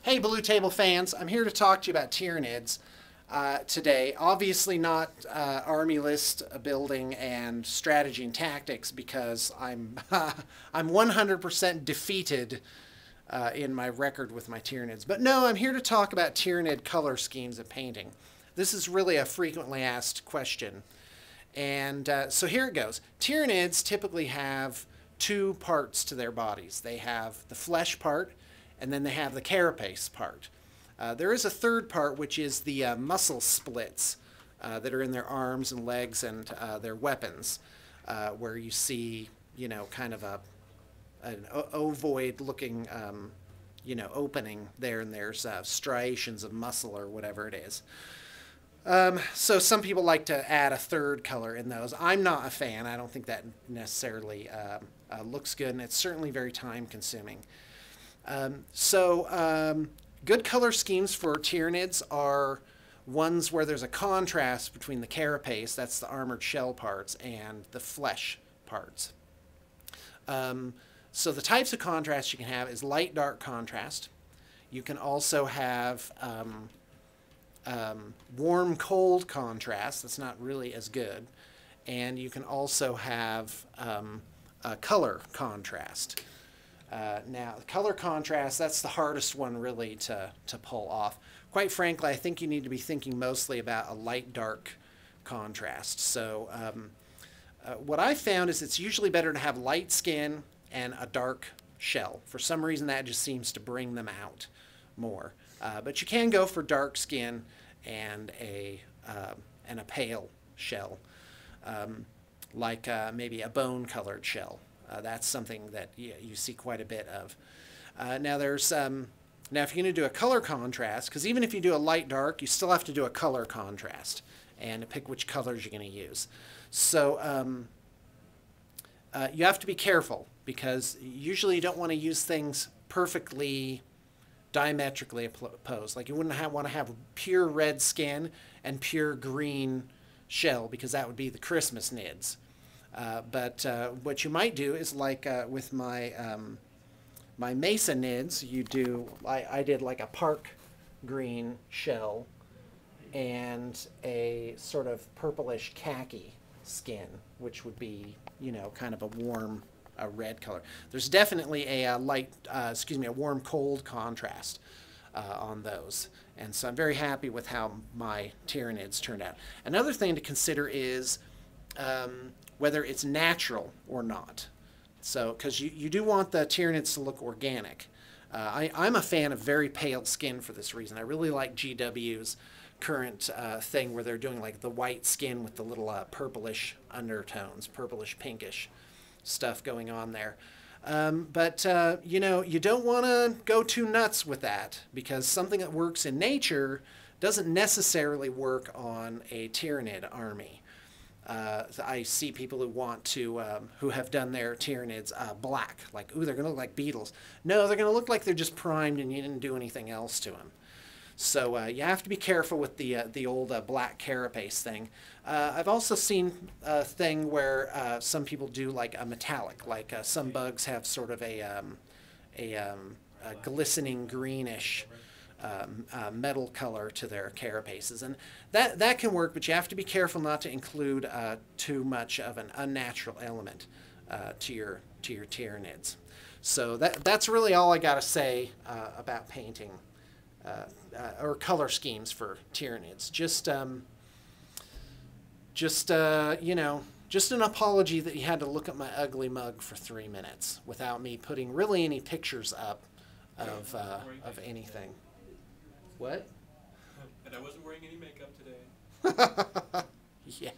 Hey, Blue Table fans, I'm here to talk to you about Tyranids today. Obviously not army list building and strategy and tactics because I'm I'm 100% defeated in my record with my Tyranids. But no, I'm here to talk about Tyranid color schemes of painting. This is really a frequently asked question. And so here it goes. Tyranids typically have two parts to their bodies. They have the flesh part, and then they have the carapace part. There is a third part, which is the muscle splits that are in their arms and legs and their weapons, where you see, kind of an ovoid-looking, opening there, and there's striations of muscle or whatever it is. So some people like to add a third color in those. I'm not a fan. I don't think that necessarily looks good, and it's certainly very time-consuming. Good color schemes for Tyranids are ones where there's a contrast between the carapace, that's the armored shell parts, and the flesh parts. So the types of contrast you can have is light-dark contrast. You can also have warm-cold contrast. That's not really as good. And you can also have color contrast. Now, color contrast, that's the hardest one really to pull off. Quite frankly, I think you need to be thinking mostly about a light-dark contrast. So what I found is it's usually better to have light skin and a dark shell. For some reason, that just seems to bring them out more. But you can go for dark skin and a pale shell, like maybe a bone-colored shell. That's something that you see quite a bit of. Now there's now if you're going to do a color contrast, because even if you do a light dark, you still have to do a color contrast and pick which colors you're going to use. So you have to be careful because usually you don't want to use things perfectly diametrically opposed. Like you wouldn't want to have pure red skin and pure green shell because that would be the Christmas nids. But what you might do is like with my my mesa nids, you do I did like a park green shell and a sort of purplish khaki skin, which would be kind of a warm red color. There's definitely a a warm cold contrast on those, and so I'm very happy with how my Tyranids turned out. Another thing to consider is whether it's natural or not. So, because you do want the Tyranids to look organic. I'm a fan of very pale skin for this reason. I really like GW's current thing where they're doing like the white skin with the little purplish undertones, purplish pinkish stuff going on there. But you don't want to go too nuts with that because something that works in nature doesn't necessarily work on a Tyranid army. I see people who want to, who have done their Tyranids black, like, ooh, they're going to look like beetles. No, they're going to look like they're just primed and you didn't do anything else to them. So you have to be careful with the old black carapace thing. I've also seen a thing where some people do like a metallic, like some bugs have sort of a glistening greenish metal color to their carapaces, and that can work, but you have to be careful not to include too much of an unnatural element to your Tyranids. So that's really all I got to say about painting or color schemes for Tyranids. Just an apology that you had to look at my ugly mug for 3 minutes without me putting really any pictures up of anything. What? And I wasn't wearing any makeup today. Yeah.